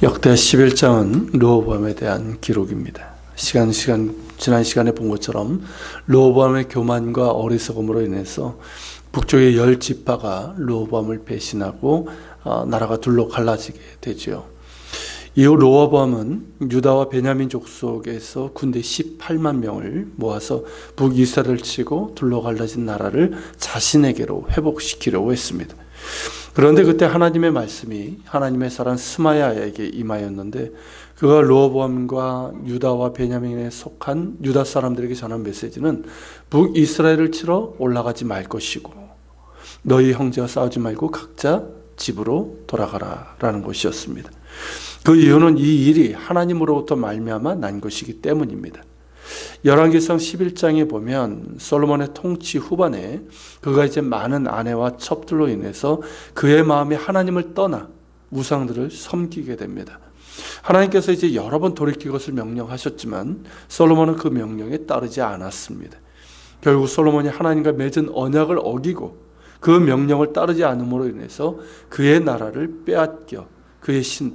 역대 11장은 르호보암에 대한 기록입니다. 지난 시간에 본 것처럼 르호보암의 교만과 어리석음으로 인해서 북쪽의 10지파가 르호보암을 배신하고 나라가 둘로 갈라지게 되죠. 이후 르호보암은 유다와 베냐민 족속에서 군대 18만 명을 모아서 북이스라엘을 치고 둘로 갈라진 나라를 자신에게로 회복시키려고 했습니다. 그런데 그때 하나님의 말씀이 하나님의 사람 스마야에게 임하였는데, 그가 르호보암과 유다와 베냐민에 속한 유다 사람들에게 전한 메시지는 북이스라엘을 치러 올라가지 말 것이고 너희 형제와 싸우지 말고 각자 집으로 돌아가라 라는 것이었습니다. 그 이유는 이 일이 하나님으로부터 말미암아 난 것이기 때문입니다. 열왕기상 11장에 보면 솔로몬의 통치 후반에 그가 이제 많은 아내와 첩들로 인해서 그의 마음이 하나님을 떠나 우상들을 섬기게 됩니다. 하나님께서 이제 여러 번 돌이킬 것을 명령하셨지만 솔로몬은 그 명령에 따르지 않았습니다. 결국 솔로몬이 하나님과 맺은 언약을 어기고 그 명령을 따르지 않음으로 인해서 그의 나라를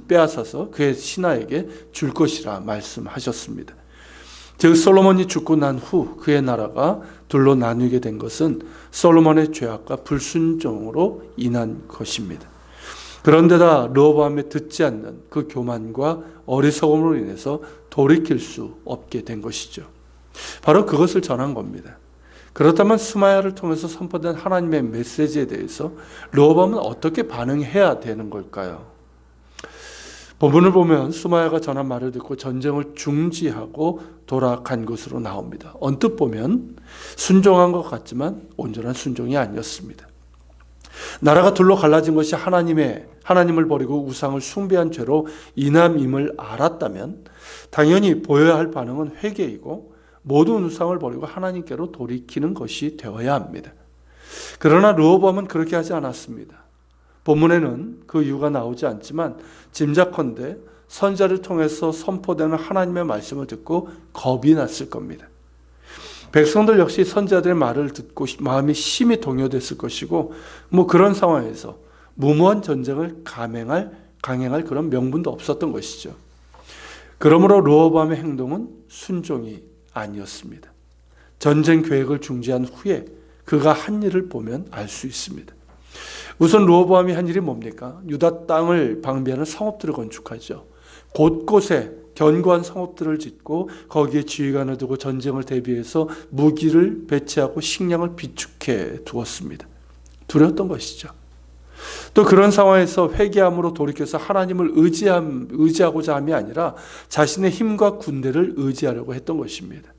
빼앗아서 그의 신하에게 줄 것이라 말씀하셨습니다. 즉 솔로몬이 죽고 난 후 그의 나라가 둘로 나뉘게 된 것은 솔로몬의 죄악과 불순종으로 인한 것입니다. 그런데다 르호보암에 듣지 않는 그 교만과 어리석음으로 인해서 돌이킬 수 없게 된 것이죠. 바로 그것을 전한 겁니다. 그렇다면 스마야를 통해서 선포된 하나님의 메시지에 대해서 르호보암은 어떻게 반응해야 되는 걸까요? 본문을 보면 스마야가 전한 말을 듣고 전쟁을 중지하고 돌아간 것으로 나옵니다. 언뜻 보면 순종한 것 같지만 온전한 순종이 아니었습니다. 나라가 둘로 갈라진 것이 하나님을 버리고 우상을 숭배한 죄로 인함임을 알았다면 당연히 보여야 할 반응은 회개이고 모든 우상을 버리고 하나님께로 돌이키는 것이 되어야 합니다. 그러나 르호보암은 그렇게 하지 않았습니다. 본문에는 그 이유가 나오지 않지만 짐작컨대 선지자를 통해서 선포되는 하나님의 말씀을 듣고 겁이 났을 겁니다. 백성들 역시 선지자들의 말을 듣고 마음이 심히 동요됐을 것이고 그런 상황에서 무모한 전쟁을 강행할 그런 명분도 없었던 것이죠. 그러므로 르호보암의 행동은 순종이 아니었습니다. 전쟁 계획을 중지한 후에 그가 한 일을 보면 알 수 있습니다. 우선 르호보암이 한 일이 뭡니까? 유다 땅을 방비하는 성읍들을 건축하죠. 곳곳에 견고한 성읍들을 짓고 거기에 지휘관을 두고 전쟁을 대비해서 무기를 배치하고 식량을 비축해 두었습니다. 두려웠던 것이죠. 또 그런 상황에서 회개함으로 돌이켜서 하나님을 의지하고자 함이 아니라 자신의 힘과 군대를 의지하려고 했던 것입니다.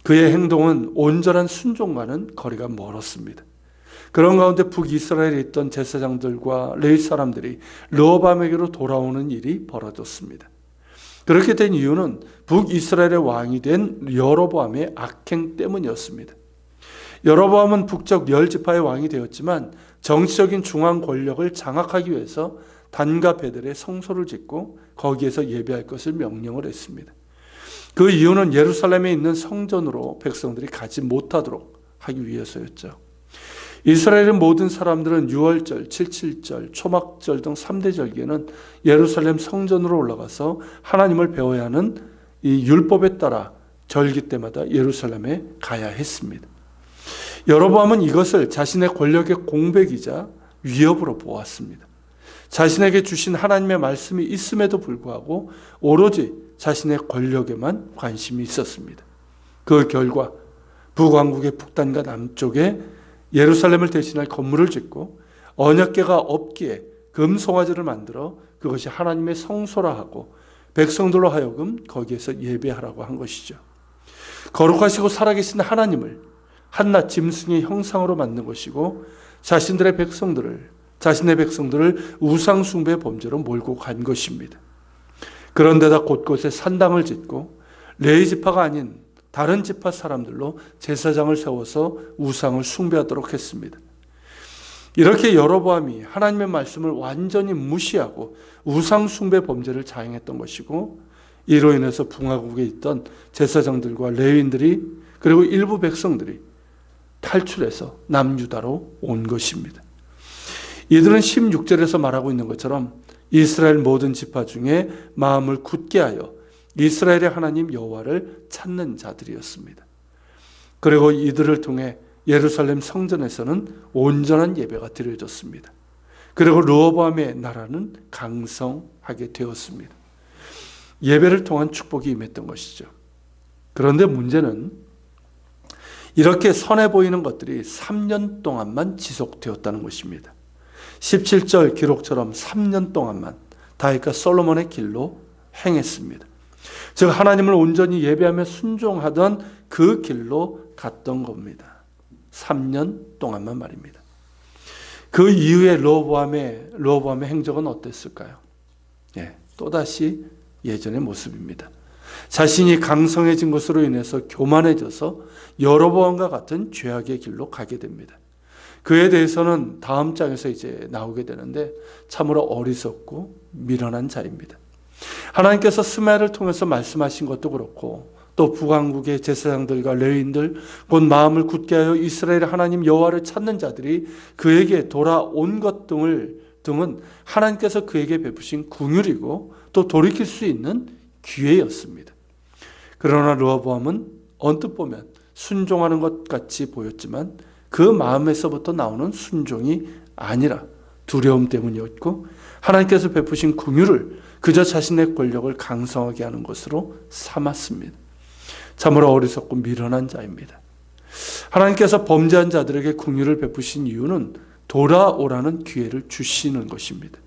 그의 행동은 온전한 순종과는 거리가 멀었습니다. 그런 가운데 북이스라엘에 있던 제사장들과 레위 사람들이 르호보암에게로 돌아오는 일이 벌어졌습니다. 그렇게 된 이유는 북이스라엘의 왕이 된 여로보암의 악행 때문이었습니다. 여로보암은 북쪽 10지파의 왕이 되었지만 정치적인 중앙 권력을 장악하기 위해서 단과 베델에 성소를 짓고 거기에서 예배할 것을 명령을 했습니다. 그 이유는 예루살렘에 있는 성전으로 백성들이 가지 못하도록 하기 위해서였죠. 이스라엘의 모든 사람들은 유월절, 칠칠절, 초막절 등 3대 절기에는 예루살렘 성전으로 올라가서 하나님을 배워야 하는 이 율법에 따라 절기 때마다 예루살렘에 가야 했습니다. 여로보암은 이것을 자신의 권력의 공백이자 위협으로 보았습니다. 자신에게 주신 하나님의 말씀이 있음에도 불구하고 오로지 자신의 권력에만 관심이 있었습니다. 그 결과 북왕국의 북단과 남쪽에 예루살렘을 대신할 건물을 짓고 언약궤가 없기에 금송아지를 만들어 그것이 하나님의 성소라 하고 백성들로 하여금 거기에서 예배하라고 한 것이죠. 거룩하시고 살아계신 하나님을 한낱 짐승의 형상으로 만든 것이고 자신의 백성들을 우상 숭배 범죄로 몰고 간 것입니다. 그런데다 곳곳에 산당을 짓고 레위 지파가 아닌 다른 지파 사람들로 제사장을 세워서 우상을 숭배하도록 했습니다. 이렇게 여로보암이 하나님의 말씀을 완전히 무시하고 우상 숭배 범죄를 자행했던 것이고, 이로 인해서 북왕국에 있던 제사장들과 레위인들이 그리고 일부 백성들이 탈출해서 남유다로 온 것입니다. 이들은 16절에서 말하고 있는 것처럼 이스라엘 모든 지파 중에 마음을 굳게 하여 이스라엘의 하나님 여호와를 찾는 자들이었습니다. 그리고 이들을 통해 예루살렘 성전에서는 온전한 예배가 드려졌습니다. 그리고 르호보암의 나라는 강성하게 되었습니다. 예배를 통한 축복이 임했던 것이죠. 그런데 문제는 이렇게 선해 보이는 것들이 3년 동안만 지속되었다는 것입니다. 17절 기록처럼 3년 동안만 다윗과 솔로몬의 길로 행했습니다. 즉 하나님을 온전히 예배하며 순종하던 그 길로 갔던 겁니다. 3년 동안만 말입니다. 그 이후에 르호보암의 행적은 어땠을까요? 또다시 예전의 모습입니다. 자신이 강성해진 것으로 인해서 교만해져서 여로보암과 같은 죄악의 길로 가게 됩니다. 그에 대해서는 다음 장에서 이제 나오게 되는데 참으로 어리석고 미련한 자입니다. 하나님께서 스마엘을 통해서 말씀하신 것도 그렇고 또 북왕국의 제사장들과 레위인들 곧 마음을 굳게 하여 이스라엘 하나님 여호와를 찾는 자들이 그에게 돌아온 것 등은 하나님께서 그에게 베푸신 긍휼이고 또 돌이킬 수 있는 기회였습니다. 그러나 르호보암은 언뜻 보면 순종하는 것 같이 보였지만 그 마음에서부터 나오는 순종이 아니라 두려움 때문이었고 하나님께서 베푸신 긍휼을 그저 자신의 권력을 강성하게 하는 것으로 삼았습니다. 참으로 어리석고 미련한 자입니다. 하나님께서 범죄한 자들에게 긍휼을 베푸신 이유는 돌아오라는 기회를 주시는 것입니다.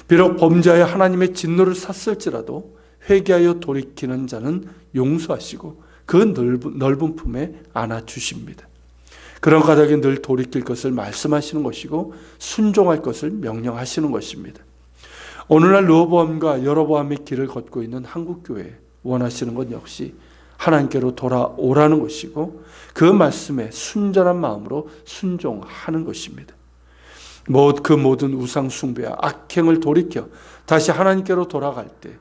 비록 범죄하여 하나님의 진노를 샀을지라도 회개하여 돌이키는 자는 용서하시고 그 넓은 품에 안아주십니다. 그런 까닭에 늘 돌이킬 것을 말씀하시는 것이고 순종할 것을 명령하시는 것입니다. 오늘날 르호보암과 여로보암의 길을 걷고 있는 한국교회 원하시는 것 역시 하나님께로 돌아오라는 것이고 그 말씀에 순전한 마음으로 순종하는 것입니다. 그 모든 우상 숭배와 악행을 돌이켜 다시 하나님께로 돌아갈 때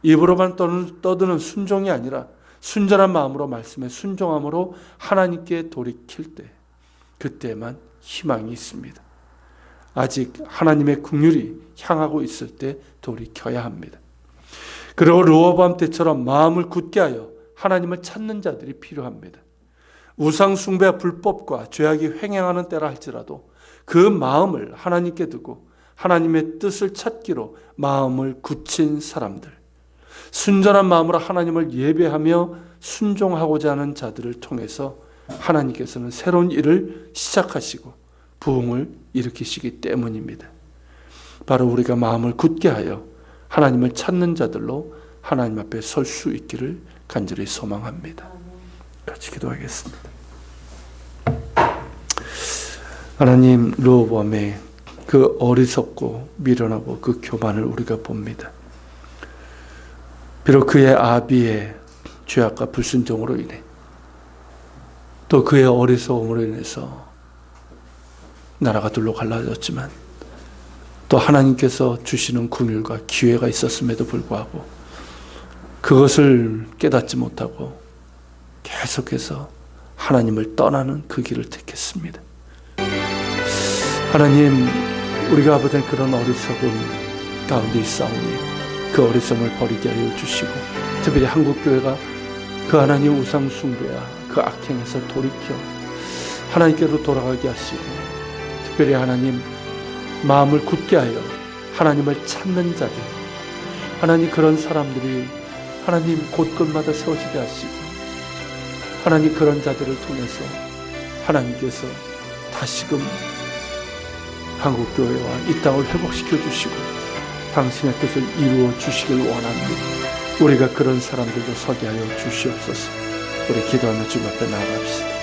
입으로만 떠드는 순종이 아니라 순전한 마음으로 말씀에 순종함으로 하나님께 돌이킬 때 그때만 희망이 있습니다. 아직 하나님의 긍휼이 향하고 있을 때 돌이켜야 합니다. 그리고 르호보암 때처럼 마음을 굳게 하여 하나님을 찾는 자들이 필요합니다. 우상 숭배와 불법과 죄악이 횡행하는 때라 할지라도 그 마음을 하나님께 두고 하나님의 뜻을 찾기로 마음을 굳힌 사람들, 순전한 마음으로 하나님을 예배하며 순종하고자 하는 자들을 통해서 하나님께서는 새로운 일을 시작하시고 부흥을 일으키시기 때문입니다. 바로 우리가 마음을 굳게 하여 하나님을 찾는 자들로 하나님 앞에 설 수 있기를 간절히 소망합니다. 같이 기도하겠습니다. 하나님, 르호보암의 그 어리석고 미련하고 그 교만을 우리가 봅니다. 비록 그의 아비의 죄악과 불순종으로 인해 또 그의 어리석음으로 인해서 나라가 둘로 갈라졌지만 또 하나님께서 주시는 긍휼과 기회가 있었음에도 불구하고 그것을 깨닫지 못하고 계속해서 하나님을 떠나는 그 길을 택했습니다. 하나님, 우리가 아버지 그런 어리석음 가운데 있사오니 그 어리석음을 버리게 하여 주시고 특별히 한국교회가 그 하나님 우상 숭배와 그 악행에서 돌이켜 하나님께로 돌아가게 하시고 특별히 하나님 마음을 굳게 하여 하나님을 찾는 자들, 하나님 그런 사람들이 하나님 곳곳마다 세워지게 하시고 하나님 그런 자들을 통해서 하나님께서 다시금 한국교회와 이 땅을 회복시켜 주시고 당신의 뜻을 이루어 주시길 원합니다. 우리가 그런 사람들도 서게 하여 주시옵소서. 우리 기도하며 주님 앞에 나아갑시다.